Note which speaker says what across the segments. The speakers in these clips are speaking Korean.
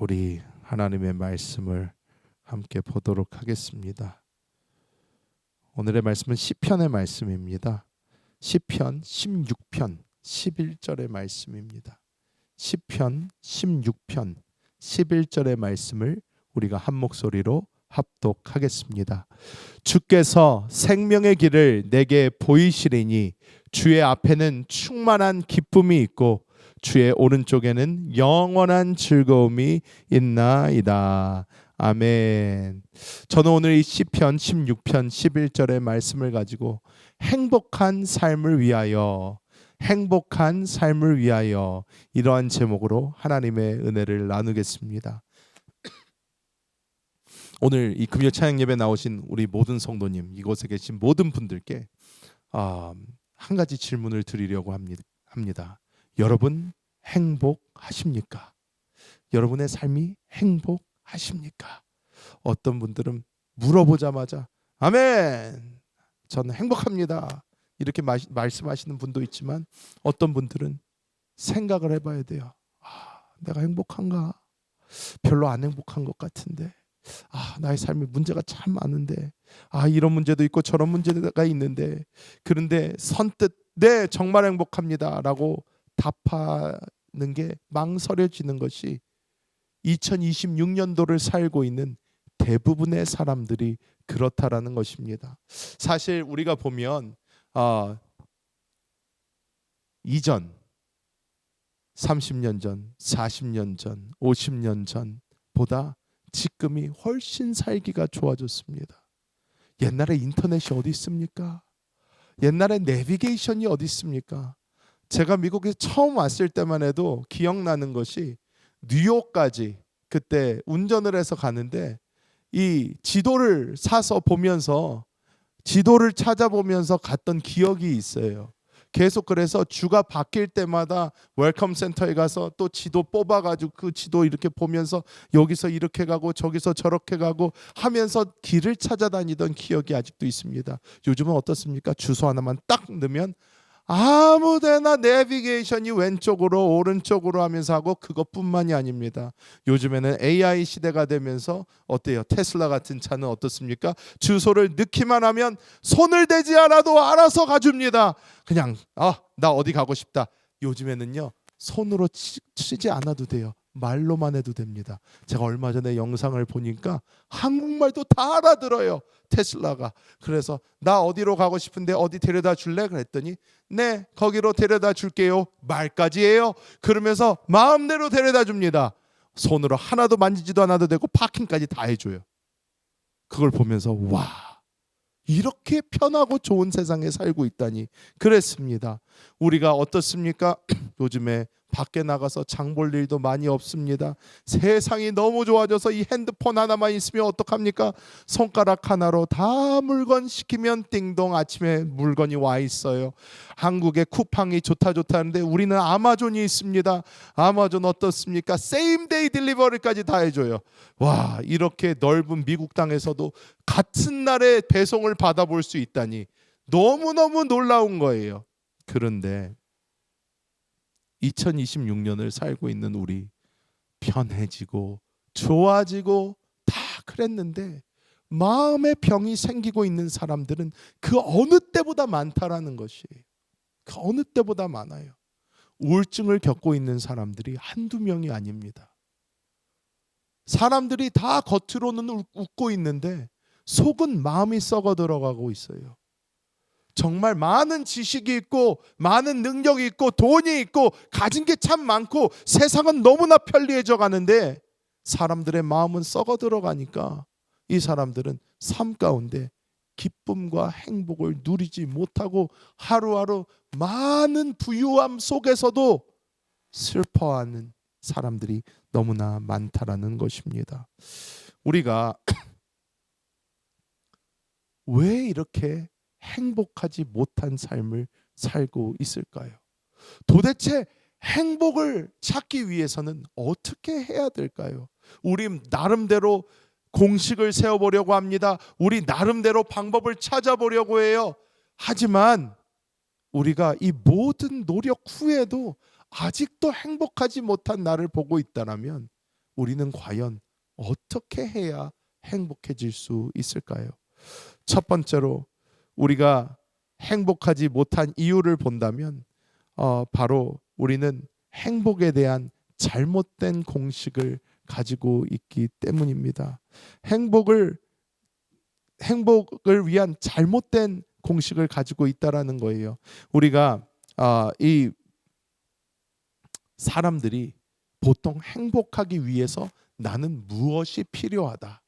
Speaker 1: 우리 하나님의 말씀을 함께 보도록 하겠습니다. 오늘의 말씀은 시편의 말씀입니다. 시편 16편 11절의 말씀입니다. 시편 16편 11절의 말씀을 우리가 한 목소리로 합독하겠습니다. 주께서 생명의 길을 내게 보이시리니 주의 앞에는 충만한 기쁨이 있고 주의 오른쪽에는 영원한 즐거움이 있나이다. 아멘. 저는 오늘 이 시편 16편 11절의 말씀을 가지고 행복한 삶을 위하여 이러한 제목으로 하나님의 은혜를 나누겠습니다. 오늘 이 금요 찬양 예배 나오신 우리 모든 성도님, 이곳에 계신 모든 분들께 한 가지 질문을 드리려고 합니다. 여러분 행복하십니까? 여러분의 삶이 행복하십니까? 어떤 분들은 물어보자마자 아멘, 저는 행복합니다, 이렇게 말씀하시는 분도 있지만 어떤 분들은 생각을 해봐야 돼요. 내가 행복한가? 별로 안 행복한 것 같은데. 나의 삶에 문제가 참 많은데, 이런 문제도 있고 저런 문제가 있는데, 그런데 선뜻 네 정말 행복합니다 라고 답하는 게 망설여지는 것이 2026년도를 살고 있는 대부분의 사람들이 그렇다라는 것입니다. 사실 우리가 보면 이전 30년 전, 40년 전, 50년 전보다 지금이 훨씬 살기가 좋아졌습니다. 옛날에 인터넷이 어디 있습니까? 옛날에 내비게이션이 어디 있습니까? 제가 미국에 처음 왔을 때만 해도 기억나는 것이 뉴욕까지 그때 운전을 해서 가는데 이 지도를 사서 보면서 지도를 찾아보면서 갔던 기억이 있어요. 계속 그래서 주가 바뀔 때마다 웰컴 센터에 가서 또 지도 뽑아가지고 그 지도 이렇게 보면서 여기서 이렇게 가고 저기서 저렇게 가고 하면서 길을 찾아다니던 기억이 아직도 있습니다. 요즘은 어떻습니까? 주소 하나만 딱 넣으면 아무데나 내비게이션이 왼쪽으로 오른쪽으로 하면서 하고, 그것뿐만이 아닙니다. 요즘에는 AI 시대가 되면서 어때요? 테슬라 같은 차는 어떻습니까? 주소를 넣기만 하면 손을 대지 않아도 알아서 가줍니다. 그냥 나 어디 가고 싶다. 요즘에는요 손으로 치지 않아도 돼요. 말로만 해도 됩니다. 제가 얼마 전에 영상을 보니까 한국말도 다 알아들어요, 테슬라가. 그래서 나 어디로 가고 싶은데 어디 데려다 줄래? 그랬더니 네 거기로 데려다 줄게요 말까지 해요. 그러면서 마음대로 데려다 줍니다. 손으로 하나도 만지지도 않아도 되고 파킹까지 다 해줘요. 그걸 보면서 와, 이렇게 편하고 좋은 세상에 살고 있다니 그랬습니다. 우리가 어떻습니까? 요즘에 밖에 나가서 장 볼 일도 많이 없습니다. 세상이 너무 좋아져서 이 핸드폰 하나만 있으면 어떡합니까? 손가락 하나로 다 물건 시키면 띵동 아침에 물건이 와 있어요. 한국에 쿠팡이 좋다 하는데 우리는 아마존이 있습니다. 아마존 어떻습니까? 세임데이 딜리버리까지 다 해줘요. 와, 이렇게 넓은 미국 땅에서도 같은 날에 배송을 받아볼 수 있다니 너무너무 놀라운 거예요. 그런데 2026년을 살고 있는 우리, 편해지고 좋아지고 다 그랬는데 마음의 병이 생기고 있는 사람들은 그 어느 때보다 많다라는 것이에요. 그 어느 때보다 많아요. 우울증을 겪고 있는 사람들이 한두 명이 아닙니다. 사람들이 다 겉으로는 웃고 있는데 속은 마음이 썩어 들어가고 있어요. 정말 많은 지식이 있고 많은 능력이 있고 돈이 있고 가진 게 참 많고 세상은 너무나 편리해져 가는데 사람들의 마음은 썩어 들어가니까 이 사람들은 삶 가운데 기쁨과 행복을 누리지 못하고 하루하루 많은 부유함 속에서도 슬퍼하는 사람들이 너무나 많다라는 것입니다. 우리가 왜 이렇게 행복하지 못한 삶을 살고 있을까요? 도대체 행복을 찾기 위해서는 어떻게 해야 될까요? 우리 나름대로 공식을 세워보려고 합니다. 우리 나름대로 방법을 찾아보려고 해요. 하지만 우리가 이 모든 노력 후에도 아직도 행복하지 못한 나를 보고 있다면 우리는 과연 어떻게 해야 행복해질 수 있을까요? 첫 번째로 우리가 행복하지 못한 이유를 본다면 바로 우리는 행복에 대한 잘못된 공식을 가지고 있기 때문입니다. 행복을 위한 잘못된 공식을 가지고 있다라는 거예요. 우리가 이 사람들이 보통 행복하기 위해서 나는 무엇이 필요하다.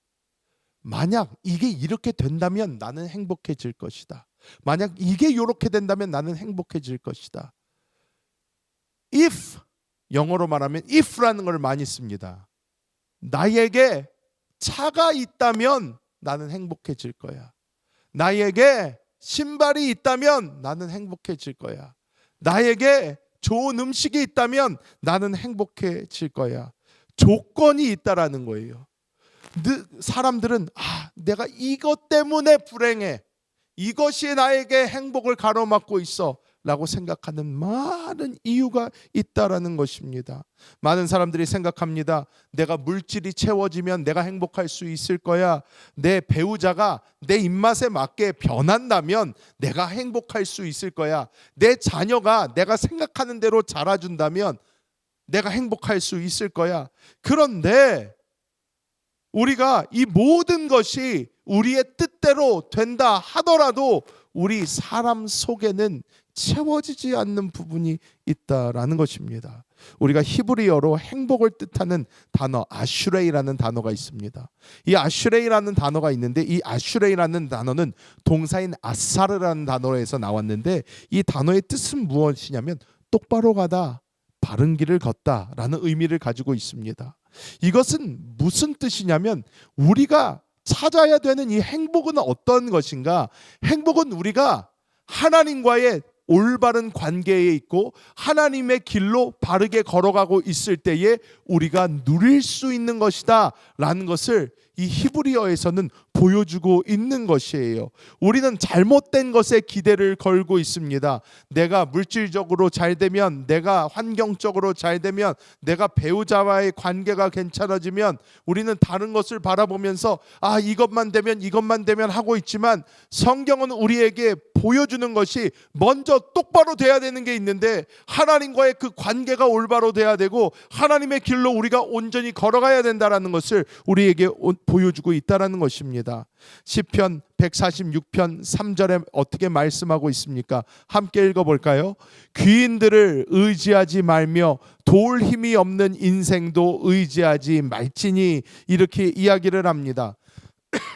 Speaker 1: 만약 이게 이렇게 된다면 나는 행복해질 것이다. 만약 이게 이렇게 된다면 나는 행복해질 것이다. if, 영어로 말하면 if라는 걸 많이 씁니다. 나에게 차가 있다면 나는 행복해질 거야. 나에게 신발이 있다면 나는 행복해질 거야. 나에게 좋은 음식이 있다면 나는 행복해질 거야. 조건이 있다라는 거예요. 사람들은 내가 이것 때문에 불행해. 이것이 나에게 행복을 가로막고 있어 라고 생각하는 많은 이유가 있다라는 것입니다. 많은 사람들이 생각합니다. 내가 물질이 채워지면 내가 행복할 수 있을 거야. 내 배우자가 내 입맛에 맞게 변한다면 내가 행복할 수 있을 거야. 내 자녀가 내가 생각하는 대로 자라준다면 내가 행복할 수 있을 거야. 그런데 우리가 이 모든 것이 우리의 뜻대로 된다 하더라도 우리 사람 속에는 채워지지 않는 부분이 있다라는 것입니다. 우리가 히브리어로 행복을 뜻하는 단어 아슈레이라는 단어가 있습니다. 이 아슈레이라는 단어가 있는데 이 아슈레이라는 단어는 동사인 아사르라는 단어에서 나왔는데 이 단어의 뜻은 무엇이냐면 똑바로 가다, 바른 길을 걷다라는 의미를 가지고 있습니다. 이것은 무슨 뜻이냐면 우리가 찾아야 되는 이 행복은 어떤 것인가? 행복은 우리가 하나님과의 올바른 관계에 있고 하나님의 길로 바르게 걸어가고 있을 때에 우리가 누릴 수 있는 것이다 라는 것을 이 히브리어에서는 보여주고 있는 것이에요. 우리는 잘못된 것에 기대를 걸고 있습니다. 내가 물질적으로 잘 되면, 내가 환경적으로 잘 되면, 내가 배우자와의 관계가 괜찮아지면 우리는 다른 것을 바라보면서 이것만 되면 하고 있지만 성경은 우리에게 보여주는 것이 먼저 똑바로 돼야 되는 게 있는데 하나님과의 그 관계가 올바로 돼야 되고 하나님의 길로 우리가 온전히 걸어가야 된다라는 것을 우리에게 보여주고 있다라는 것입니다. 시편 146편 3절에 어떻게 말씀하고 있습니까? 함께 읽어볼까요? 귀인들을 의지하지 말며 도울 힘이 없는 인생도 의지하지 말지니 이렇게 이야기를 합니다.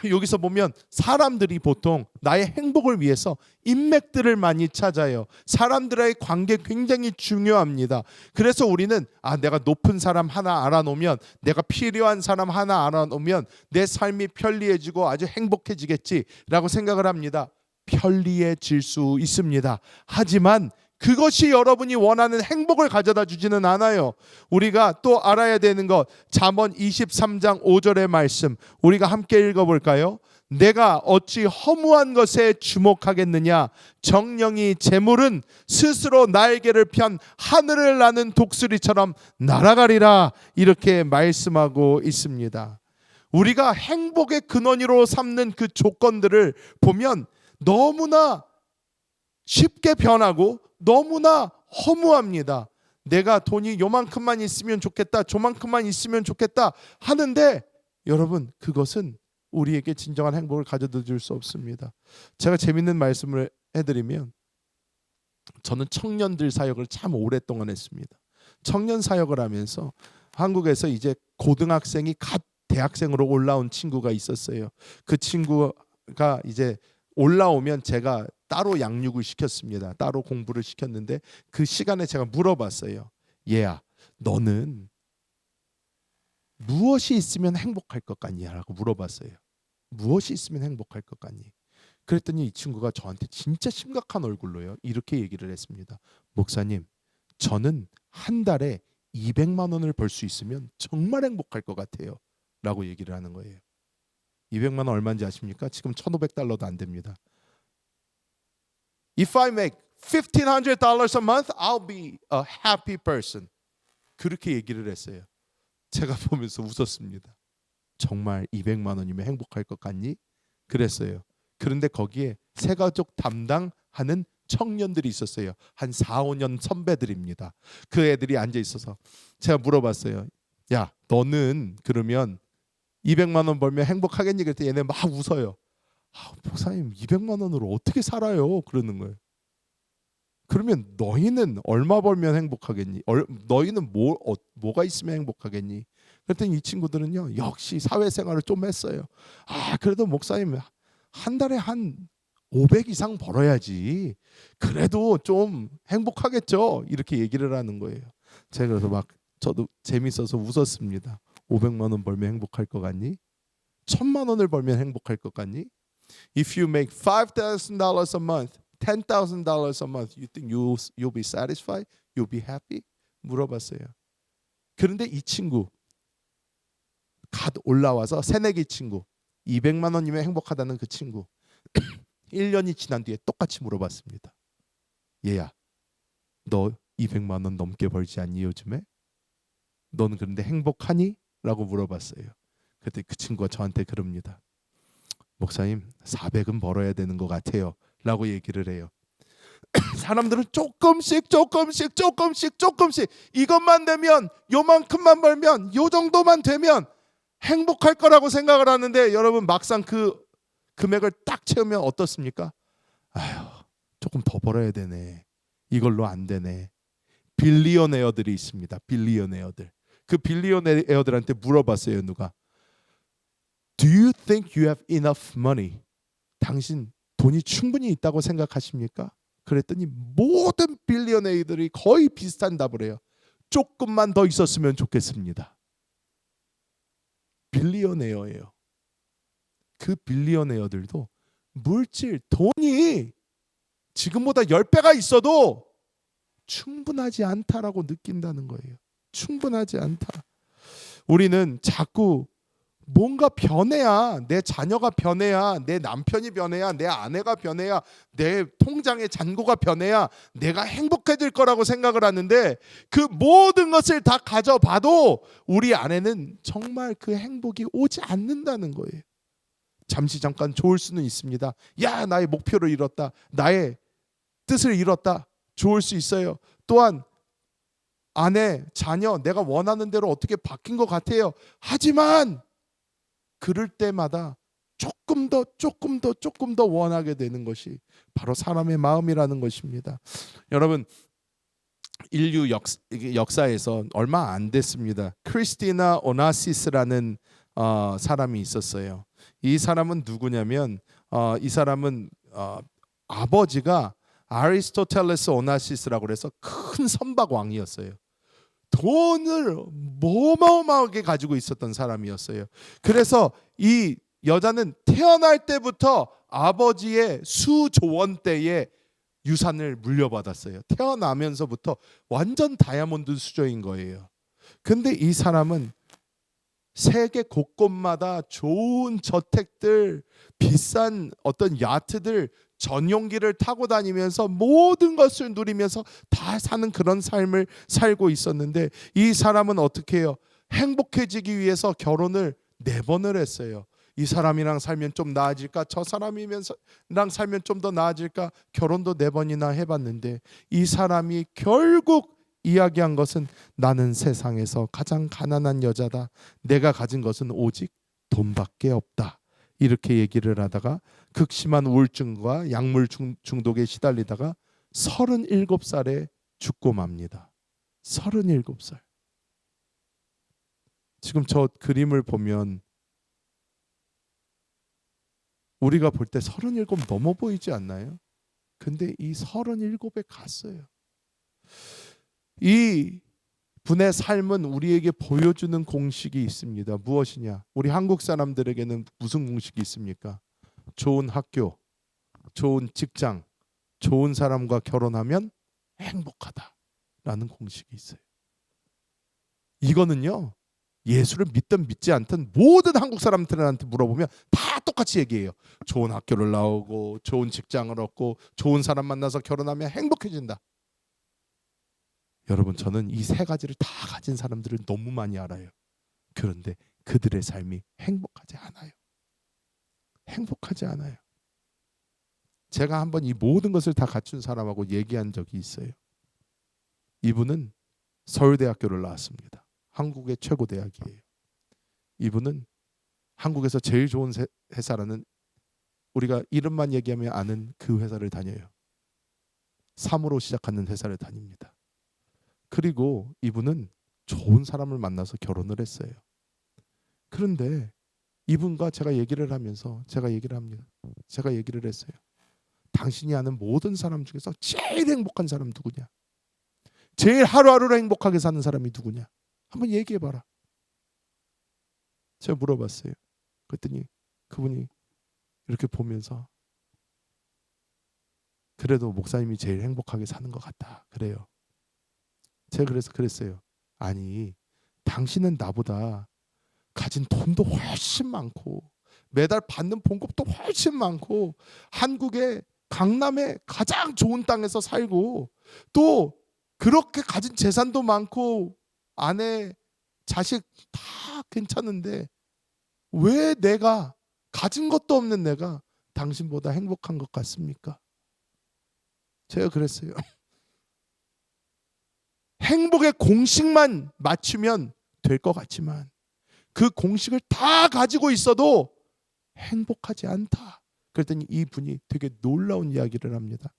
Speaker 1: 여기서 보면 사람들이 보통 나의 행복을 위해서 인맥들을 많이 찾아요. 사람들과의 관계 굉장히 중요합니다. 그래서 우리는 내가 높은 사람 하나 알아놓으면, 내가 필요한 사람 하나 알아놓으면 내 삶이 편리해지고 아주 행복해지겠지라고 생각을 합니다. 편리해질 수 있습니다. 하지만 그것이 여러분이 원하는 행복을 가져다 주지는 않아요. 우리가 또 알아야 되는 것, 잠언 23장 5절의 말씀 우리가 함께 읽어볼까요? 내가 어찌 허무한 것에 주목하겠느냐? 정령이 재물은 스스로 날개를 편 하늘을 나는 독수리처럼 날아가리라 이렇게 말씀하고 있습니다. 우리가 행복의 근원으로 삼는 그 조건들을 보면 너무나 쉽게 변하고 너무나 허무합니다. 내가 돈이 요만큼만 있으면 좋겠다, 저만큼만 있으면 좋겠다 하는데 여러분 그것은 우리에게 진정한 행복을 가져다 줄 수 없습니다. 제가 재밌는 말씀을 해드리면 저는 청년들 사역을 참 오랫동안 했습니다. 청년 사역을 하면서 한국에서 이제 고등학생이 갓 대학생으로 올라온 친구가 있었어요. 그 친구가 이제 올라오면 제가 따로 양육을 시켰습니다. 따로 공부를 시켰는데 그 시간에 제가 물어봤어요. 얘야, 너는 무엇이 있으면 행복할 것 같니? 라고 물어봤어요. 무엇이 있으면 행복할 것 같니? 그랬더니 이 친구가 저한테 진짜 심각한 얼굴로요 이렇게 얘기를 했습니다. 목사님, 저는 한 달에 200만 원을 벌 수 있으면 정말 행복할 것 같아요 라고 얘기를 하는 거예요. 200만 원 얼마인지 아십니까? 지금 $1,500도 안 됩니다. If I make $1,500 a month, I'll be a happy person. 그렇게 얘기를 했어요. 제가 보면서 웃었습니다. 정말 200만 원이면 행복할 것 같니? 그랬어요. 그런데 거기에 새가족 담당하는 청년들이 있었어요. 한 4, 5년 선배들입니다. 그 애들이 앉아 있어서 제가 물어봤어요. 야, 너는 그러면 200만 원 벌면 행복하겠니? 그랬더니 얘네 막 웃어요. 목사님 200만 원으로 어떻게 살아요? 그러는 거예요. 그러면 너희는 얼마 벌면 행복하겠니? 너희는 뭐가 있으면 행복하겠니? 그랬더니 이 친구들은요, 역시 사회생활을 좀 했어요. 그래도 목사님 한 달에 한 500 이상 벌어야지. 그래도 좀 행복하겠죠. 이렇게 얘기를 하는 거예요. 제가 그래서 막 저도 재밌어서 웃었습니다. 500만 원 벌면 행복할 것 같니? 1000만 원을 벌면 행복할 것 같니? If you make $5,000 a month, $10,000 a month, you think you'll be satisfied? You'll be happy? 물어봤어요. 그런데 이 친구 갓 올라와서 새내기 친구 200만 원이면 행복하다는 그 친구 1년이 지난 뒤에 똑같이 물어봤습니다. 얘야, 너 200만 원 넘게 벌지 않니 요즘에? 너는 그런데 행복하니? 라고 물어봤어요. 그때 그 친구가 저한테 그럽니다. 목사님 400은 벌어야 되는 것 같아요 라고 얘기를 해요. 사람들은 조금씩 이것만 되면 요만큼만 벌면 요 정도만 되면 행복할 거라고 생각을 하는데 여러분 막상 그 금액을 딱 채우면 어떻습니까? 조금 더 벌어야 되네. 이걸로 안 되네. 빌리어네어들이 있습니다. 빌리어네어들. 그 빌리어네어들한테 물어봤어요. 누가? Do you think you have enough money? 당신 돈이 충분히 있다고 생각하십니까? 그랬더니 모든 빌리어네어들이 거의 비슷한 답을 해요. 조금만 더 있었으면 좋겠습니다. 빌리어네어예요. 그 빌리어네어들도 물질, 돈이 지금보다 10배가 있어도 충분하지 않다라고 느낀다는 거예요. 충분하지 않다. 우리는 자꾸 뭔가 변해야, 내 자녀가 변해야, 내 남편이 변해야, 내 아내가 변해야, 내 통장의 잔고가 변해야 내가 행복해질 거라고 생각을 하는데 그 모든 것을 다 가져봐도 우리 안에는 정말 그 행복이 오지 않는다는 거예요. 잠시 잠깐 좋을 수는 있습니다. 야, 나의 목표를 이뤘다. 나의 뜻을 이뤘다. 좋을 수 있어요. 또한 아내, 자녀, 내가 원하는 대로 어떻게 바뀐 것 같아요. 하지만 그럴 때마다 조금 더 원하게 되는 것이 바로 사람의 마음이라는 것입니다. 여러분, 인류 역사에서 얼마 안 됐습니다. 크리스티나 오나시스라는 사람이 있었어요. 이 사람은 누구냐면 이 사람은 아버지가 아리스토텔레스 오나시스라고 해서 큰 선박 왕이었어요. 돈을 어마어마하게 가지고 있었던 사람이었어요. 그래서 이 여자는 태어날 때부터 아버지의 수조 원대의 유산을 물려받았어요. 태어나면서부터 완전 다이아몬드 수저인 거예요. 근데 이 사람은 세계 곳곳마다 좋은 저택들, 비싼 어떤 야트들, 전용기를 타고 다니면서 모든 것을 누리면서 다 사는 그런 삶을 살고 있었는데 이 사람은 어떻게 해요? 행복해지기 위해서 결혼을 4번을 했어요. 이 사람이랑 살면 좀 나아질까? 저 사람이랑 살면 좀 더 나아질까? 결혼도 4번이나 해봤는데 이 사람이 결국 이야기한 것은 나는 세상에서 가장 가난한 여자다. 내가 가진 것은 오직 돈밖에 없다. 이렇게 얘기를 하다가 극심한 우울증과 약물 중독에 시달리다가 37살에 죽고 맙니다. 37살. 지금 저 그림을 보면 우리가 볼 때 37 넘어 보이지 않나요? 근데 이 37에 갔어요. 이 분의 삶은 우리에게 보여주는 공식이 있습니다. 무엇이냐? 우리 한국 사람들에게는 무슨 공식이 있습니까? 좋은 학교, 좋은 직장, 좋은 사람과 결혼하면 행복하다라는 공식이 있어요. 이거는요, 예수를 믿든 믿지 않든 모든 한국 사람들한테 물어보면 다 똑같이 얘기해요. 좋은 학교를 나오고 좋은 직장을 얻고 좋은 사람 만나서 결혼하면 행복해진다. 여러분, 저는 이 3가지를 다 가진 사람들을 너무 많이 알아요. 그런데 그들의 삶이 행복하지 않아요. 행복하지 않아요. 제가 한번 이 모든 것을 다 갖춘 사람하고 얘기한 적이 있어요. 이분은 서울대학교를 나왔습니다. 한국의 최고 대학이에요. 이분은 한국에서 제일 좋은 회사라는, 우리가 이름만 얘기하면 아는 그 회사를 다녀요. 3으로 시작하는 회사를 다닙니다. 그리고 이분은 좋은 사람을 만나서 결혼을 했어요. 그런데 이분과 제가 얘기를 하면서 제가 얘기를 합니다. 제가 얘기를 했어요. 당신이 아는 모든 사람 중에서 제일 행복한 사람 누구냐? 제일 하루하루를 행복하게 사는 사람이 누구냐? 한번 얘기해봐라. 제가 물어봤어요. 그랬더니 그분이 이렇게 보면서 그래도 목사님이 제일 행복하게 사는 것 같다. 그래요. 제가 그래서 그랬어요. 아니, 당신은 나보다 가진 돈도 훨씬 많고 매달 받는 봉급도 훨씬 많고 한국의 강남의 가장 좋은 땅에서 살고 또 그렇게 가진 재산도 많고 아내, 자식 다 괜찮은데 왜 내가 가진 것도 없는 내가 당신보다 행복한 것 같습니까? 제가 그랬어요. 행복의 공식만 맞추면 될 것 같지만 그 공식을 다 가지고 있어도 행복하지 않다. 그랬더니 이분이 되게 놀라운 이야기를 합니다.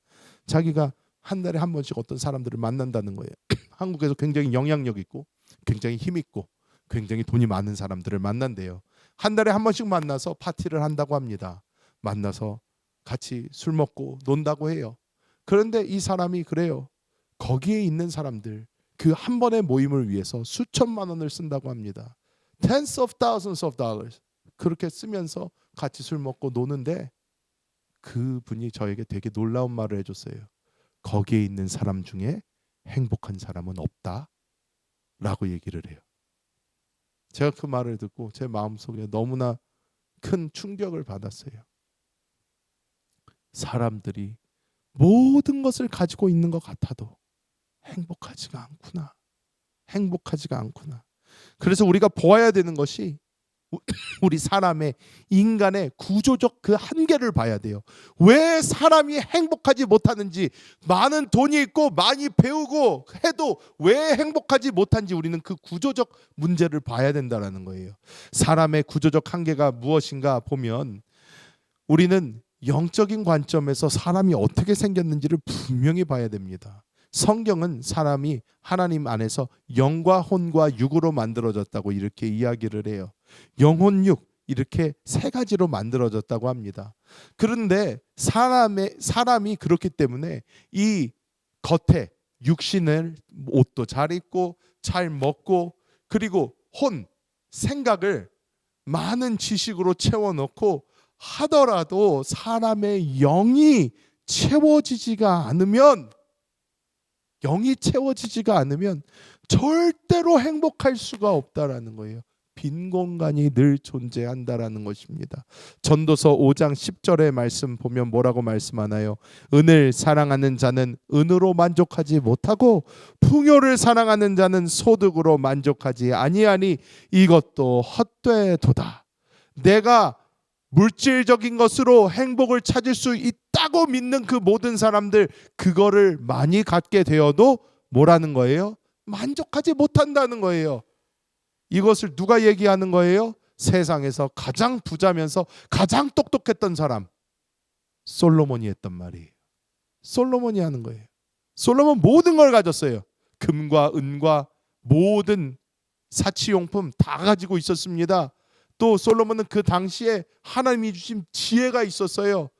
Speaker 1: 자기가 한 달에 한 번씩 어떤 사람들을 만난다는 거예요. 한국에서 굉장히 영향력 있고 굉장히 힘 있고 굉장히 돈이 많은 사람들을 만난대요. 한 달에 한 번씩 만나서 파티를 한다고 합니다. 만나서 같이 술 먹고 논다고 해요. 그런데 이 사람이 그래요. 거기에 있는 사람들 그 한 번의 모임을 위해서 수천만 원을 쓴다고 합니다. Tens of thousands of dollars. 그렇게 쓰면서 같이 술 먹고 노는데 그분이 저에게 되게 놀라운 말을 해줬어요. 거기에 있는 사람 중에 행복한 사람은 없다 라고 얘기를 해요. 제가 그 말을 듣고 제 마음속에 너무나 큰 충격을 받았어요. 사람들이 모든 것을 가지고 있는 것 같아도 행복하지가 않구나. 행복하지가 않구나. 그래서 우리가 보아야 되는 것이 우리 사람의 인간의 구조적 그 한계를 봐야 돼요. 왜 사람이 행복하지 못하는지, 많은 돈이 있고 많이 배우고 해도 왜 행복하지 못한지 우리는 그 구조적 문제를 봐야 된다는 거예요. 사람의 구조적 한계가 무엇인가 보면 우리는 영적인 관점에서 사람이 어떻게 생겼는지를 분명히 봐야 됩니다. 성경은 사람이 하나님 안에서 영과 혼과 육으로 만들어졌다고 이렇게 이야기를 해요. 영혼육 이렇게 세 가지로 만들어졌다고 합니다. 그런데 사람이 그렇기 때문에 이 겉에 육신을 옷도 잘 입고 잘 먹고 그리고 혼 생각을 많은 지식으로 채워넣고 하더라도 사람의 영이 채워지지가 않으면 절대로 행복할 수가 없다라는 거예요. 빈 공간이 늘 존재한다라는 것입니다. 전도서 5장 10절의 말씀 보면 뭐라고 말씀하나요? 은을 사랑하는 자는 은으로 만족하지 못하고 풍요를 사랑하는 자는 소득으로 만족하지 아니하니 이것도 헛되도다. 내가 물질적인 것으로 행복을 찾을 수 있다고 믿는 그 모든 사람들 그거를 많이 갖게 되어도 뭐라는 거예요? 만족하지 못한다는 거예요. 이것을 누가 얘기하는 거예요? 세상에서 가장 부자면서 가장 똑똑했던 사람 솔로몬이 했던 말이에요. 솔로몬이 하는 거예요. 솔로몬 모든 걸 가졌어요. 금과 은과 모든 사치용품 다 가지고 있었습니다. 또 솔로몬은 그 당시에 하나님이 주신 지혜가 있었어요.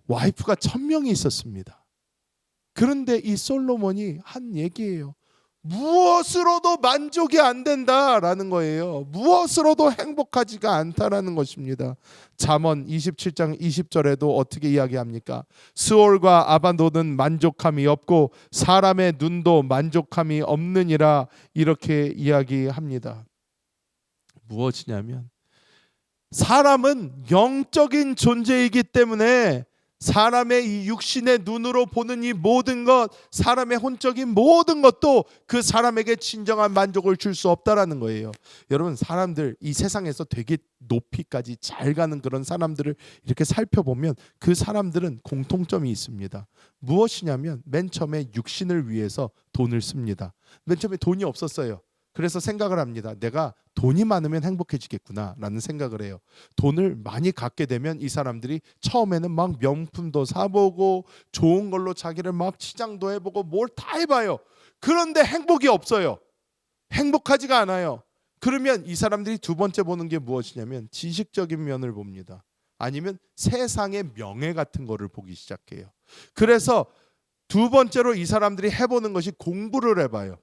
Speaker 1: 와이프가 1000명이 있었습니다. 그런데 이 솔로몬이 한 얘기예요. 무엇으로도 만족이 안 된다라는 거예요. 무엇으로도 행복하지가 않다라는 것입니다. 잠언 27장 20절에도 어떻게 이야기합니까? 스올과 아바도는 만족함이 없고 사람의 눈도 만족함이 없느니라 이렇게 이야기합니다. 무엇이냐면 사람은 영적인 존재이기 때문에 사람의 이 육신의 눈으로 보는 이 모든 것, 사람의 혼적인 모든 것도 그 사람에게 진정한 만족을 줄 수 없다라는 거예요. 여러분, 사람들 이 세상에서 되게 높이까지 잘 가는 그런 사람들을 이렇게 살펴보면 그 사람들은 공통점이 있습니다. 무엇이냐면 맨 처음에 육신을 위해서 돈을 씁니다. 맨 처음에 돈이 없었어요. 그래서 생각을 합니다. 내가 돈이 많으면 행복해지겠구나라는 생각을 해요. 돈을 많이 갖게 되면 이 사람들이 처음에는 막 명품도 사보고 좋은 걸로 자기를 막 치장도 해보고 뭘 다 해봐요. 그런데 행복이 없어요. 행복하지가 않아요. 그러면 이 사람들이 두 번째 보는 게 무엇이냐면 지식적인 면을 봅니다. 아니면 세상의 명예 같은 거를 보기 시작해요. 그래서 두 번째로 이 사람들이 해보는 것이 공부를 해봐요.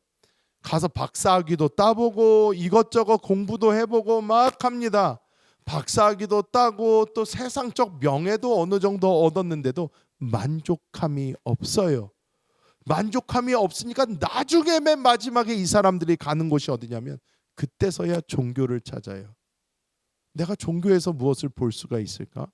Speaker 1: 가서 박사학위도 따보고 이것저것 공부도 해보고 막 합니다. 박사학위도 따고 또 세상적 명예도 어느 정도 얻었는데도 만족함이 없어요. 만족함이 없으니까 나중에 맨 마지막에 이 사람들이 가는 곳이 어디냐면 그때서야 종교를 찾아요. 내가 종교에서 무엇을 볼 수가 있을까?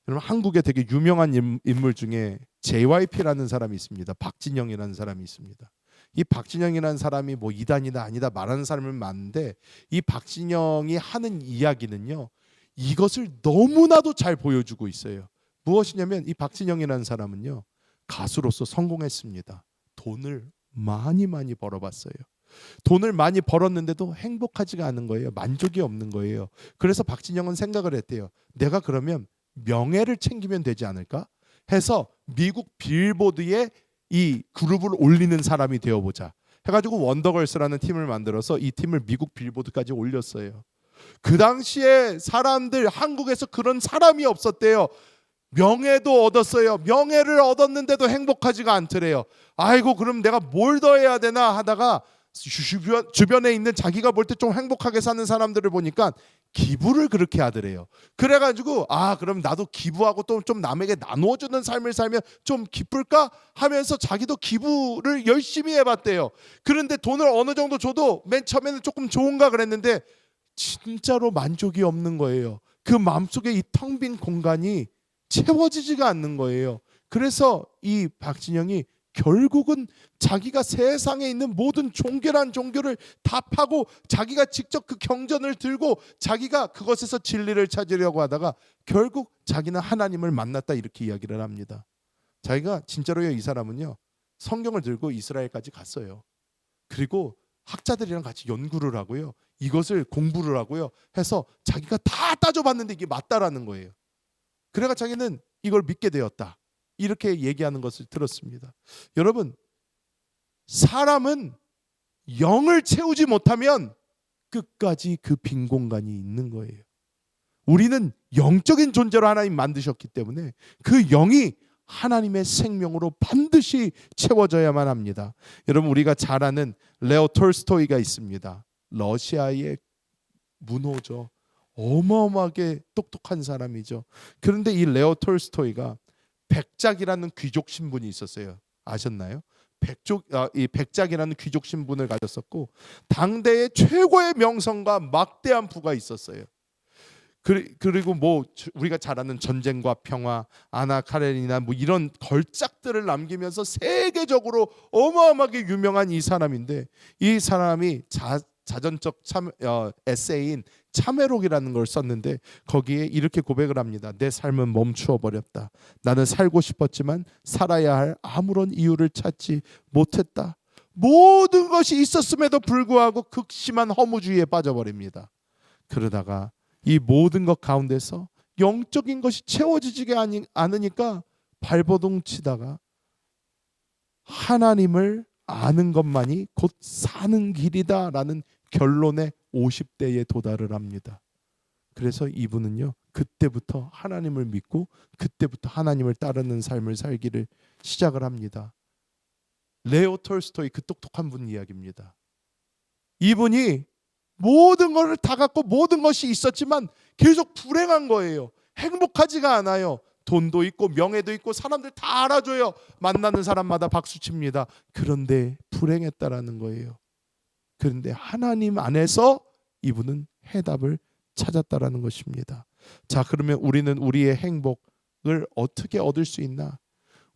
Speaker 1: 여러분, 한국에 되게 유명한 인물 중에 JYP라는 사람이 있습니다. 박진영이라는 사람이 있습니다. 이 박진영이라는 사람이 뭐 이단이다 아니다 말하는 사람은 많은데 이 박진영이 하는 이야기는요, 이것을 너무나도 잘 보여주고 있어요. 무엇이냐면 이 박진영이라는 사람은요, 가수로서 성공했습니다. 돈을 많이 벌어봤어요. 돈을 많이 벌었는데도 행복하지가 않은 거예요. 만족이 없는 거예요. 그래서 박진영은 생각을 했대요. 내가 그러면 명예를 챙기면 되지 않을까 해서 미국 빌보드에 이 그룹을 올리는 사람이 되어보자 해가지고 원더걸스라는 팀을 만들어서 이 팀을 미국 빌보드까지 올렸어요. 그 당시에 사람들, 한국에서 그런 사람이 없었대요. 명예도 얻었어요. 명예를 얻었는데도 행복하지가 않더래요. 아이고, 그럼 내가 뭘 더 해야 되나 하다가 주변에 있는 자기가 볼 때 좀 행복하게 사는 사람들을 보니까 기부를 그렇게 하더래요. 그래가지고 그럼 나도 기부하고 또 좀 남에게 나누어주는 삶을 살면 좀 기쁠까 하면서 자기도 기부를 열심히 해봤대요. 그런데 돈을 어느 정도 줘도 맨 처음에는 조금 좋은가 그랬는데 진짜로 만족이 없는 거예요. 그 마음속에 이 텅 빈 공간이 채워지지가 않는 거예요. 그래서 이 박진영이 결국은 자기가 세상에 있는 모든 종교란 종교를 다 파고 자기가 직접 그 경전을 들고 자기가 그것에서 진리를 찾으려고 하다가 결국 자기는 하나님을 만났다, 이렇게 이야기를 합니다. 자기가 진짜로요, 이 사람은요, 성경을 들고 이스라엘까지 갔어요. 그리고 학자들이랑 같이 연구를 하고요, 이것을 공부를 하고요 해서 자기가 다 따져봤는데 이게 맞다라는 거예요. 그래가 자기는 이걸 믿게 되었다, 이렇게 얘기하는 것을 들었습니다. 여러분, 사람은 영을 채우지 못하면 끝까지 그 빈 공간이 있는 거예요. 우리는 영적인 존재로 하나님 만드셨기 때문에 그 영이 하나님의 생명으로 반드시 채워져야만 합니다. 여러분, 우리가 잘 아는 레오 톨스토이가 있습니다. 러시아의 문호죠. 어마어마하게 똑똑한 사람이죠. 그런데 이 레오 톨스토이가 백작이라는 귀족 신분이 있었어요. 아셨나요? 이 백작이라는 귀족 신분을 가졌었고 당대의 최고의 명성과 막대한 부가 있었어요. 그리고 뭐 우리가 잘 아는 전쟁과 평화, 아나 카레니나 뭐 이런 걸작들을 남기면서 세계적으로 어마어마하게 유명한 이 사람인데, 이 사람이 자전적 에세이인 참회록이라는 걸 썼는데 거기에 이렇게 고백을 합니다. 내 삶은 멈추어 버렸다. 나는 살고 싶었지만 살아야 할 아무런 이유를 찾지 못했다. 모든 것이 있었음에도 불구하고 극심한 허무주의에 빠져버립니다. 그러다가 이 모든 것 가운데서 영적인 것이 채워지지가 않으니까 발버둥 치다가 하나님을 아는 것만이 곧 사는 길이다라는 결론에 50대에 도달을 합니다. 그래서 이분은요, 그때부터 하나님을 믿고 그때부터 하나님을 따르는 삶을 살기를 시작을 합니다. 레오 톨스토이, 그 똑똑한 분 이야기입니다. 이분이 모든 것을 다 갖고 모든 것이 있었지만 계속 불행한 거예요. 행복하지가 않아요. 돈도 있고 명예도 있고 사람들 다 알아줘요. 만나는 사람마다 박수칩니다. 그런데 불행했다라는 거예요. 그런데 하나님 안에서 이분은 해답을 찾았다라는 것입니다. 자, 그러면 우리는 우리의 행복 어떻게 얻을 수 있나?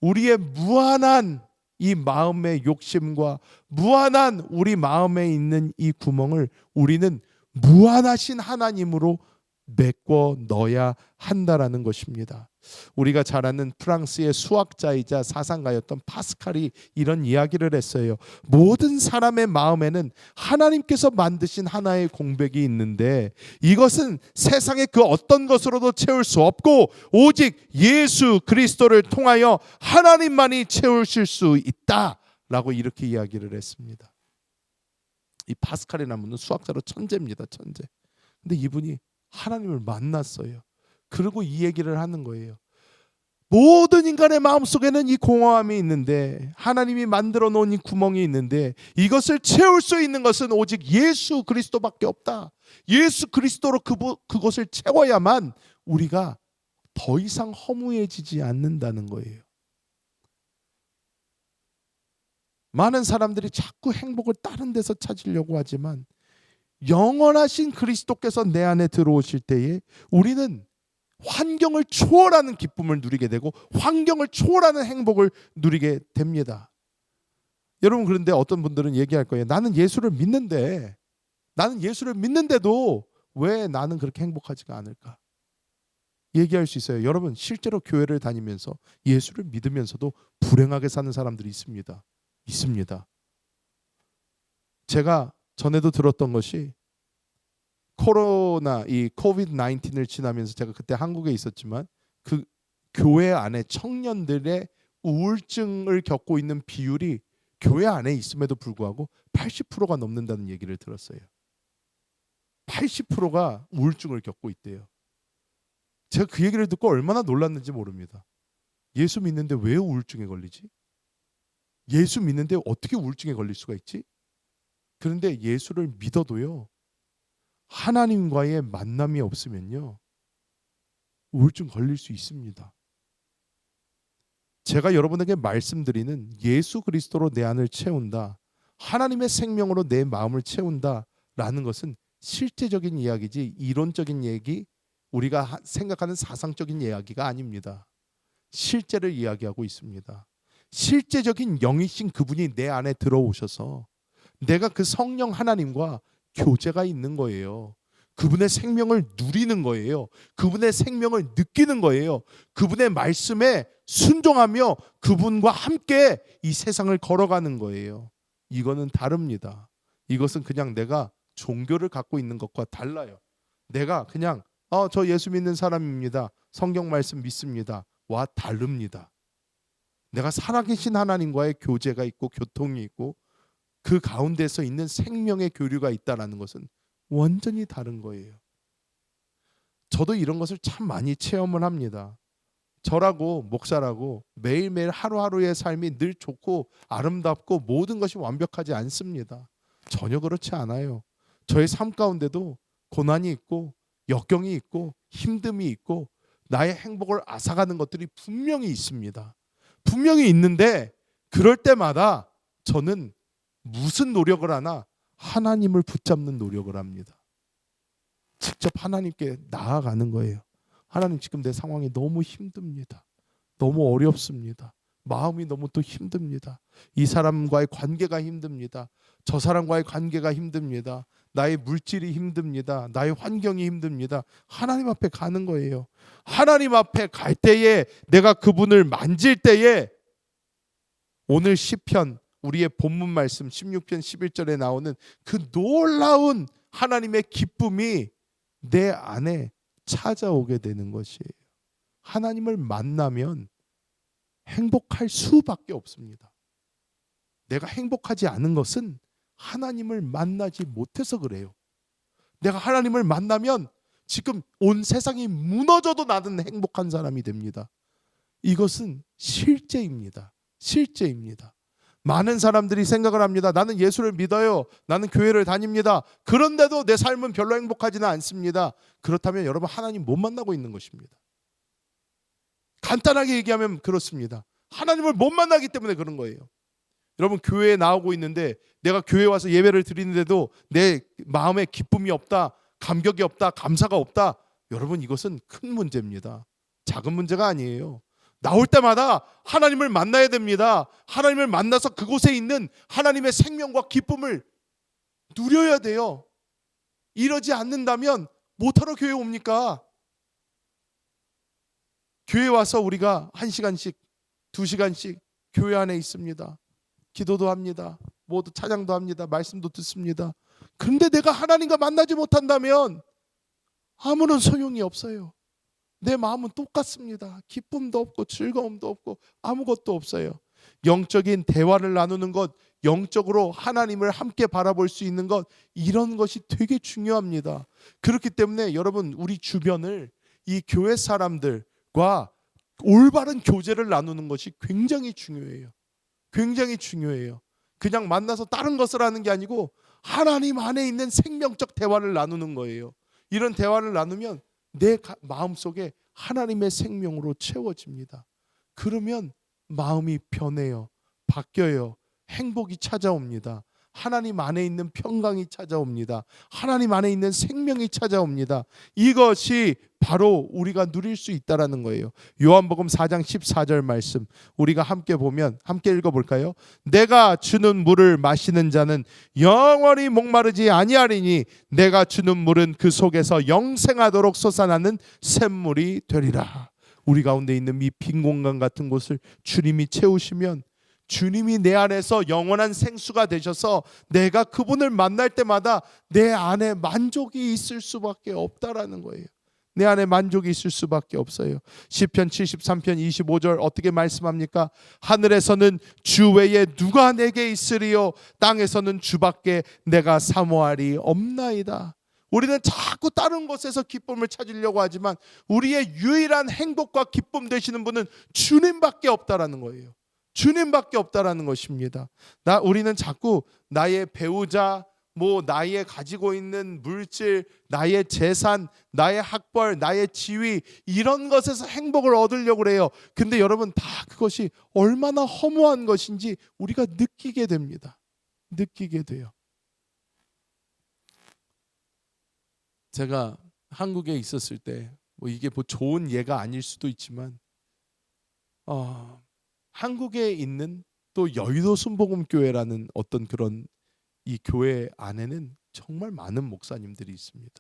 Speaker 1: 우리의 무한한 이 마음의 욕심과 무한한 우리 마음에 있는 이 구멍을 우리는 무한하신 하나님으로 메꿔 넣어야 한다라는 것입니다. 우리가 잘 아는 프랑스의 수학자이자 사상가였던 파스칼이 이런 이야기를 했어요. 모든 사람의 마음에는 하나님께서 만드신 하나의 공백이 있는데 이것은 세상의 그 어떤 것으로도 채울 수 없고 오직 예수 그리스도를 통하여 하나님만이 채우실 수 있다라고 이렇게 이야기를 했습니다. 이 파스칼이라는 분은 수학자로 천재입니다. 천재. 근데 이분이 하나님을 만났어요. 그리고 이 얘기를 하는 거예요. 모든 인간의 마음속에는 이 공허함이 있는데 하나님이 만들어 놓은 이 구멍이 있는데 이것을 채울 수 있는 것은 오직 예수 그리스도밖에 없다. 예수 그리스도로 그것을 채워야만 우리가 더 이상 허무해지지 않는다는 거예요. 많은 사람들이 자꾸 행복을 다른 데서 찾으려고 하지만 영원하신 그리스도께서 내 안에 들어오실 때에 우리는 환경을 초월하는 기쁨을 누리게 되고 환경을 초월하는 행복을 누리게 됩니다. 여러분, 그런데 어떤 분들은 얘기할 거예요. 나는 예수를 믿는데도 왜 나는 그렇게 행복하지가 않을까? 얘기할 수 있어요. 여러분, 실제로 교회를 다니면서 예수를 믿으면서도 불행하게 사는 사람들이 있습니다. 제가 전에도 들었던 것이 코로나 이 코비드 19을 지나면서 제가 그때 한국에 있었지만 그 교회 안에 청년들의 우울증을 겪고 있는 비율이 교회 안에 있음에도 불구하고 80%가 넘는다는 얘기를 들었어요. 80%가 우울증을 겪고 있대요. 제가 그 얘기를 듣고 얼마나 놀랐는지 모릅니다. 예수 믿는데 왜 우울증에 걸리지? 예수 믿는데 어떻게 우울증에 걸릴 수가 있지? 그런데 예수를 믿어도요, 하나님과의 만남이 없으면요, 우울증 걸릴 수 있습니다. 제가 여러분에게 말씀드리는 예수 그리스도로 내 안을 채운다, 하나님의 생명으로 내 마음을 채운다라는 것은 실제적인 이야기지 이론적인 얘기, 우리가 생각하는 사상적인 이야기가 아닙니다. 실제를 이야기하고 있습니다. 실제적인 영이신 그분이 내 안에 들어오셔서 내가 그 성령 하나님과 교제가 있는 거예요. 그분의 생명을 누리는 거예요. 그분의 생명을 느끼는 거예요. 그분의 말씀에 순종하며 그분과 함께 이 세상을 걸어가는 거예요. 이거는 다릅니다. 이것은 그냥 내가 종교를 갖고 있는 것과 달라요. 내가 그냥 저 예수 믿는 사람입니다. 성경 말씀 믿습니다. 와 다릅니다. 내가 살아계신 하나님과의 교제가 있고 교통이 있고 그 가운데서 있는 생명의 교류가 있다는 것은 완전히 다른 거예요. 저도 이런 것을 참 많이 체험을 합니다. 저라고 목사라고 매일매일 하루하루의 삶이 늘 좋고 아름답고 모든 것이 완벽하지 않습니다. 전혀 그렇지 않아요. 저의 삶 가운데도 고난이 있고 역경이 있고 힘듦이 있고 나의 행복을 앗아가는 것들이 분명히 있습니다. 분명히 있는데 그럴 때마다 저는 무슨 노력을 하나? 하나님을 붙잡는 노력을 합니다. 직접 하나님께 나아가는 거예요. 하나님, 지금 내 상황이 너무 힘듭니다. 너무 어렵습니다. 마음이 너무 또 힘듭니다. 이 사람과의 관계가 힘듭니다. 저 사람과의 관계가 힘듭니다. 나의 물질이 힘듭니다. 나의 환경이 힘듭니다. 하나님 앞에 가는 거예요. 하나님 앞에 갈 때에 내가 그분을 만질 때에 오늘 시편 우리의 본문 말씀 16편 11절에 나오는 그 놀라운 하나님의 기쁨이 내 안에 찾아오게 되는 것이에요. 하나님을 만나면 행복할 수밖에 없습니다. 내가 행복하지 않은 것은 하나님을 만나지 못해서 그래요. 내가 하나님을 만나면 지금 온 세상이 무너져도 나는 행복한 사람이 됩니다. 이것은 실제입니다. 실제입니다. 많은 사람들이 생각을 합니다. 나는 예수를 믿어요. 나는 교회를 다닙니다. 그런데도 내 삶은 별로 행복하지는 않습니다. 그렇다면 여러분, 하나님 못 만나고 있는 것입니다. 간단하게 얘기하면 그렇습니다. 하나님을 못 만나기 때문에 그런 거예요. 여러분, 교회에 나오고 있는데 내가 교회에 와서 예배를 드리는데도 내 마음에 기쁨이 없다, 감격이 없다, 감사가 없다. 여러분, 이것은 큰 문제입니다. 작은 문제가 아니에요. 나올 때마다 하나님을 만나야 됩니다. 하나님을 만나서 그곳에 있는 하나님의 생명과 기쁨을 누려야 돼요. 이러지 않는다면 뭐하러 교회 옵니까? 교회 와서 우리가 1시간씩 2시간씩 교회 안에 있습니다. 기도도 합니다. 모두 찬양도 합니다. 말씀도 듣습니다. 그런데 내가 하나님과 만나지 못한다면 아무런 소용이 없어요. 내 마음은 똑같습니다. 기쁨도 없고 즐거움도 없고 아무것도 없어요. 영적인 대화를 나누는 것, 영적으로 하나님을 함께 바라볼 수 있는 것, 이런 것이 되게 중요합니다. 그렇기 때문에 여러분, 우리 주변을 이 교회 사람들과 올바른 교제를 나누는 것이 굉장히 중요해요. 굉장히 중요해요. 그냥 만나서 다른 것을 하는 게 아니고 하나님 안에 있는 생명적 대화를 나누는 거예요. 이런 대화를 나누면 내 마음속에 하나님의 생명으로 채워집니다. 그러면 마음이 변해요. 바뀌어요. 행복이 찾아옵니다. 하나님 안에 있는 평강이 찾아옵니다. 하나님 안에 있는 생명이 찾아옵니다. 이것이 바로 우리가 누릴 수 있다라는 거예요. 요한복음 4장 14절 말씀 우리가 함께 보면 함께 읽어볼까요? 내가 주는 물을 마시는 자는 영원히 목마르지 아니하리니 내가 주는 물은 그 속에서 영생하도록 솟아나는 샘물이 되리라. 우리 가운데 있는 이 빈 공간 같은 곳을 주님이 채우시면 주님이 내 안에서 영원한 생수가 되셔서 내가 그분을 만날 때마다 내 안에 만족이 있을 수밖에 없다라는 거예요. 내 안에 만족이 있을 수밖에 없어요. 시편 73편 25절 어떻게 말씀합니까? 하늘에서는 주 외에 누가 내게 있으리요 땅에서는 주밖에 내가 사모하리 없나이다. 우리는 자꾸 다른 곳에서 기쁨을 찾으려고 하지만 우리의 유일한 행복과 기쁨 되시는 분은 주님밖에 없다라는 거예요. 주님밖에 없다라는 것입니다. 우리는 자꾸 나의 배우자, 나의 가지고 있는 물질, 나의 재산, 나의 학벌, 나의 지위 이런 것에서 행복을 얻으려고 그래요. 근데 여러분 다 그것이 얼마나 허무한 것인지 우리가 느끼게 됩니다. 느끼게 돼요. 제가 한국에 있었을 때 이게 좋은 예가 아닐 수도 있지만 한국에 있는 또 여의도 순복음교회라는 어떤 그런 이 교회 안에는 정말 많은 목사님들이 있습니다.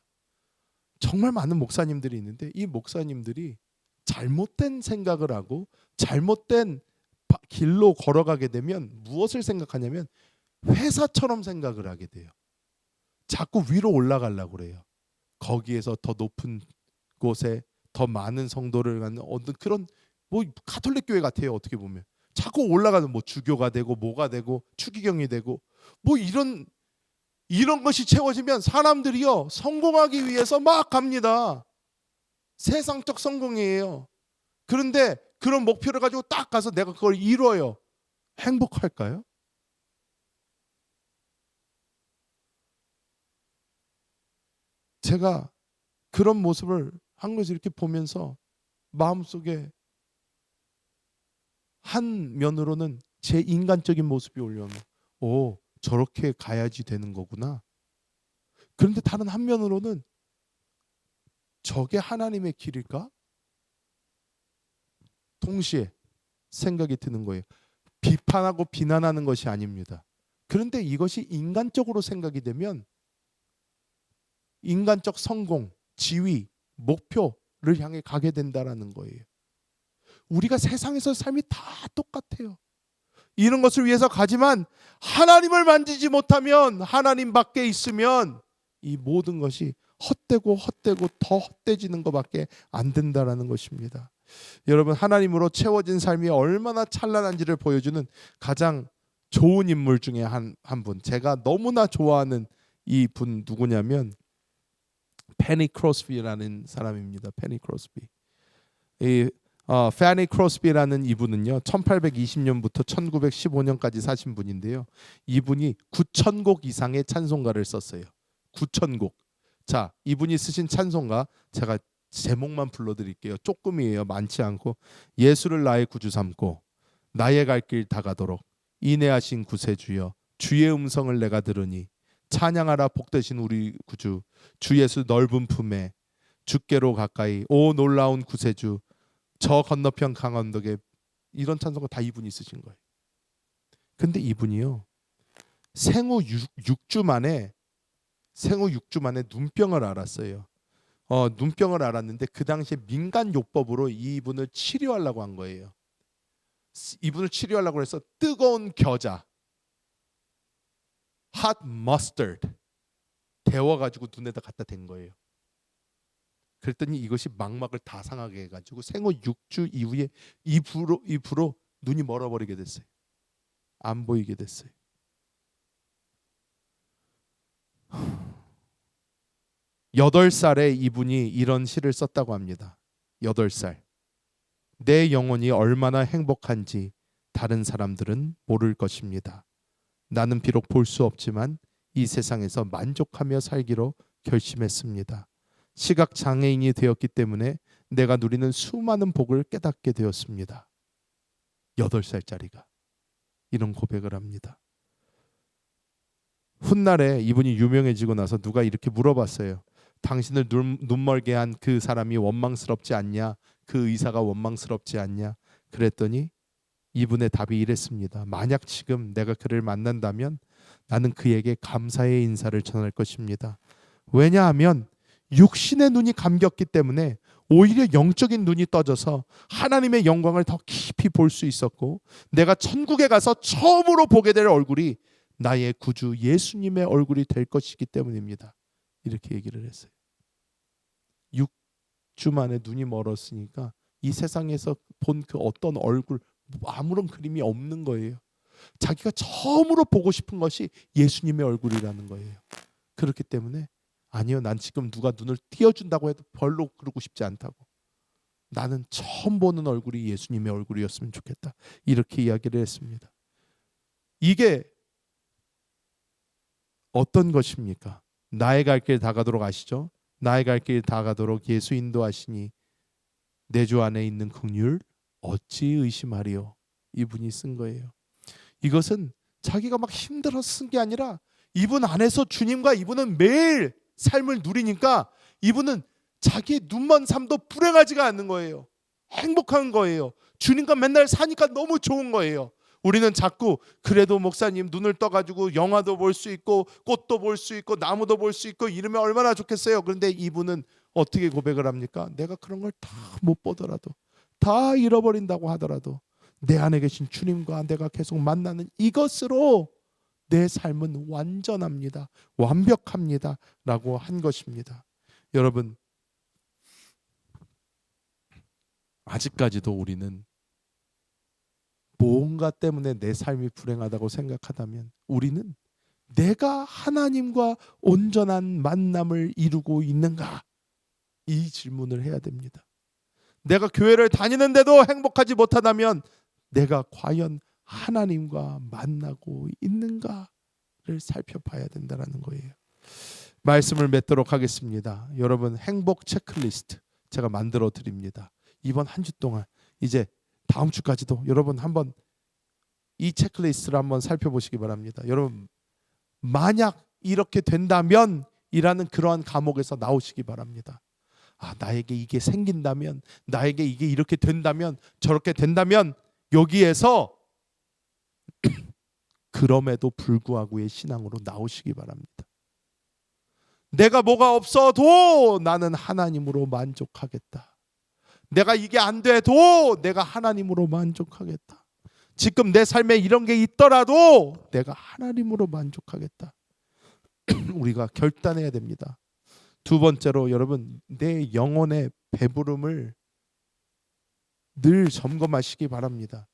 Speaker 1: 정말 많은 목사님들이 있는데 이 목사님들이 잘못된 생각을 하고 잘못된 길로 걸어가게 되면 무엇을 생각하냐면 회사처럼 생각을 하게 돼요. 자꾸 위로 올라가려고 그래요. 거기에서 더 높은 곳에 더 많은 성도를 갖는 어떤 그런 가톨릭 교회 같아요. 어떻게 보면 자꾸 올라가는 주교가 되고 뭐가 되고 추기경이 되고 이런 것이 채워지면 사람들이요 성공하기 위해서 막 갑니다. 세상적 성공이에요. 그런데 그런 목표를 가지고 딱 가서 내가 그걸 이뤄요. 행복할까요? 제가 그런 모습을 한국에서 이렇게 보면서 마음속에 한 면으로는 제 인간적인 모습이 올려오면 저렇게 가야지 되는 거구나. 그런데 다른 한 면으로는 저게 하나님의 길일까? 동시에 생각이 드는 거예요. 비판하고 비난하는 것이 아닙니다. 그런데 이것이 인간적으로 생각이 되면 인간적 성공, 지위, 목표를 향해 가게 된다라는 거예요. 우리가 세상에서 삶이 다 똑같아요. 이런 것을 위해서 가지만 하나님을 만지지 못하면 하나님 밖에 있으면 이 모든 것이 헛되고 더 헛되지는 것밖에 안 된다라는 것입니다. 여러분 하나님으로 채워진 삶이 얼마나 찬란한지를 보여주는 가장 좋은 인물 중에 한 분, 제가 너무나 좋아하는 이 분 누구냐면 페니 크로스비라는 사람입니다. 페니 크로스비. 페니 크로스비라는 이분은요 1820년부터 1915년까지 사신 분인데요. 이분이 9,000곡 이상의 찬송가를 썼어요. 9,000곡. 자, 이분이 쓰신 찬송가 제가 제목만 불러드릴게요. 조금이에요. 많지 않고. 예수를 나의 구주 삼고 나의 갈 길 다가도록 인내하신 구세주여 주의 음성을 내가 들으니 찬양하라 복되신 우리 구주 주 예수 넓은 품에 주께로 가까이 오 놀라운 구세주 저 건너편 강원도에 이런 찬송가 다 이분이 쓰신 거예요. 근데 이분이요, 생후 6주 만에 눈병을 앓았어요. 눈병을 앓았는데 그 당시에 민간요법으로 이분을 치료하려고 한 거예요. 이분을 치료하려고 해서 뜨거운 겨자, hot mustard 데워가지고 눈에다 갖다 댄 거예요. 그랬더니 이것이 망막을 다 상하게 해가지고 생후 6주 이후에 입으로 눈이 멀어버리게 됐어요. 안 보이게 됐어요. 8살에 이분이 이런 시를 썼다고 합니다. 8살. 내 영혼이 얼마나 행복한지 다른 사람들은 모를 것입니다. 나는 비록 볼 수 없지만 이 세상에서 만족하며 살기로 결심했습니다. 시각 장애인이 되었기 때문에 내가 누리는 수많은 복을 깨닫게 되었습니다. 8살짜리가 이런 고백을 합니다. 훗날에 이분이 유명해지고 나서 누가 이렇게 물어봤어요. 당신을 눈멀게 한 그 사람이 원망스럽지 않냐? 그 의사가 원망스럽지 않냐? 그랬더니 이분의 답이 이랬습니다. 만약 지금 내가 그를 만난다면 나는 그에게 감사의 인사를 전할 것입니다. 왜냐하면 육신의 눈이 감겼기 때문에 오히려 영적인 눈이 떠져서 하나님의 영광을 더 깊이 볼 수 있었고, 내가 천국에 가서 처음으로 보게 될 얼굴이 나의 구주 예수님의 얼굴이 될 것이기 때문입니다. 이렇게 얘기를 했어요. 6주 만에 눈이 멀었으니까 이 세상에서 본 그 어떤 얼굴, 아무런 그림이 없는 거예요. 자기가 처음으로 보고 싶은 것이 예수님의 얼굴이라는 거예요. 그렇기 때문에 아니요, 난 지금 누가 눈을 띄워준다고 해도 별로 그러고 싶지 않다고. 나는 처음 보는 얼굴이 예수님의 얼굴이었으면 좋겠다. 이렇게 이야기를 했습니다. 이게 어떤 것입니까? 나의 갈 길 다가도록 아시죠? 나의 갈 길 다가도록 예수 인도하시니 내 주 안에 있는 긍휼 어찌 의심하리요? 이분이 쓴 거예요. 이것은 자기가 막 힘들어서 쓴 게 아니라 이분 안에서 주님과 이분은 매일 삶을 누리니까 이분은 자기의 눈먼 삶도 불행하지가 않는 거예요. 행복한 거예요. 주님과 맨날 사니까 너무 좋은 거예요. 우리는 자꾸 그래도 목사님 눈을 떠가지고 영화도 볼 수 있고 꽃도 볼 수 있고 나무도 볼 수 있고 이러면 얼마나 좋겠어요. 그런데 이분은 어떻게 고백을 합니까? 내가 그런 걸 다 못 보더라도, 다 잃어버린다고 하더라도 내 안에 계신 주님과 내가 계속 만나는 이것으로 내 삶은 완전합니다. 완벽합니다. 라고 한 것입니다. 여러분, 아직까지도 우리는 뭔가 때문에 내 삶이 불행하다고 생각하다면 우리는 내가 하나님과 온전한 만남을 이루고 있는가? 이 질문을 해야 됩니다. 내가 교회를 다니는데도 행복하지 못하다면 내가 과연 하나님과 만나고 있는가를 살펴봐야 된다는 거예요. 말씀을 맺도록 하겠습니다. 여러분, 행복 체크리스트 제가 만들어 드립니다. 이번 한 주 동안 이제 다음 주까지도 여러분 한번 이 체크리스트를 한번 살펴보시기 바랍니다. 여러분, 만약 이렇게 된다면 이라는 그러한 감옥에서 나오시기 바랍니다. 나에게 이게 생긴다면, 나에게 이게 이렇게 된다면, 저렇게 된다면, 여기에서 그럼에도 불구하고의 신앙으로 나오시기 바랍니다. 내가 뭐가 없어도 나는 하나님으로 만족하겠다. 내가 이게 안 돼도 내가 하나님으로 만족하겠다. 지금 내 삶에 이런 게 있더라도 내가 하나님으로 만족하겠다. 우리가 결단해야 됩니다. 두 번째로 여러분, 내 영혼의 배부름을 늘 점검하시기 바랍니다.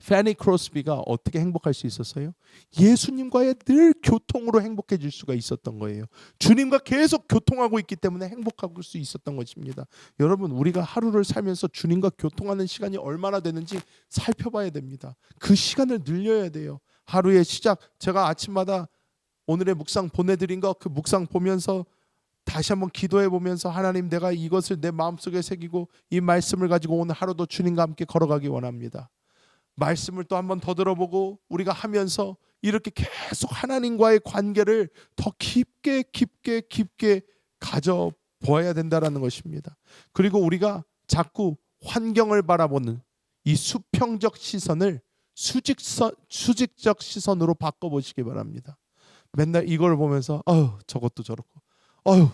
Speaker 1: 패니 크로스비가 어떻게 행복할 수 있었어요? 예수님과의 늘 교통으로 행복해질 수가 있었던 거예요. 주님과 계속 교통하고 있기 때문에 행복할 수 있었던 것입니다. 여러분, 우리가 하루를 살면서 주님과 교통하는 시간이 얼마나 되는지 살펴봐야 됩니다. 그 시간을 늘려야 돼요. 하루의 시작, 제가 아침마다 오늘의 묵상 보내드린 거, 그 묵상 보면서 다시 한번 기도해 보면서 하나님, 내가 이것을 내 마음속에 새기고 이 말씀을 가지고 오늘 하루도 주님과 함께 걸어가기 원합니다. 말씀을 또 한번 더 들어보고 우리가 하면서 이렇게 계속 하나님과의 관계를 더 깊게 가져보아야 된다는 것입니다. 그리고 우리가 자꾸 환경을 바라보는 이 수평적 시선을 수직적 시선으로 바꿔보시기 바랍니다. 맨날 이걸 보면서 저것도 저렇고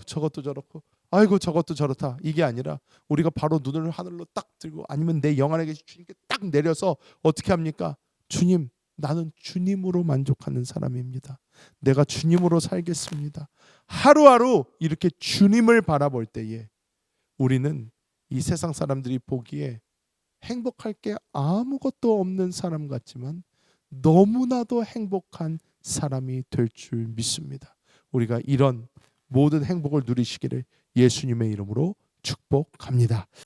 Speaker 1: 저것도 저렇고 아이고 저것도 저렇다, 이게 아니라 우리가 바로 눈을 하늘로 딱 들고, 아니면 내 영 안에 계신 주님께 딱 내려서 어떻게 합니까? 주님, 나는 주님으로 만족하는 사람입니다. 내가 주님으로 살겠습니다. 하루하루 이렇게 주님을 바라볼 때에 우리는 이 세상 사람들이 보기에 행복할 게 아무것도 없는 사람 같지만 너무나도 행복한 사람이 될 줄 믿습니다. 우리가 이런 모든 행복을 누리시기를 예수님의 이름으로 축복합니다.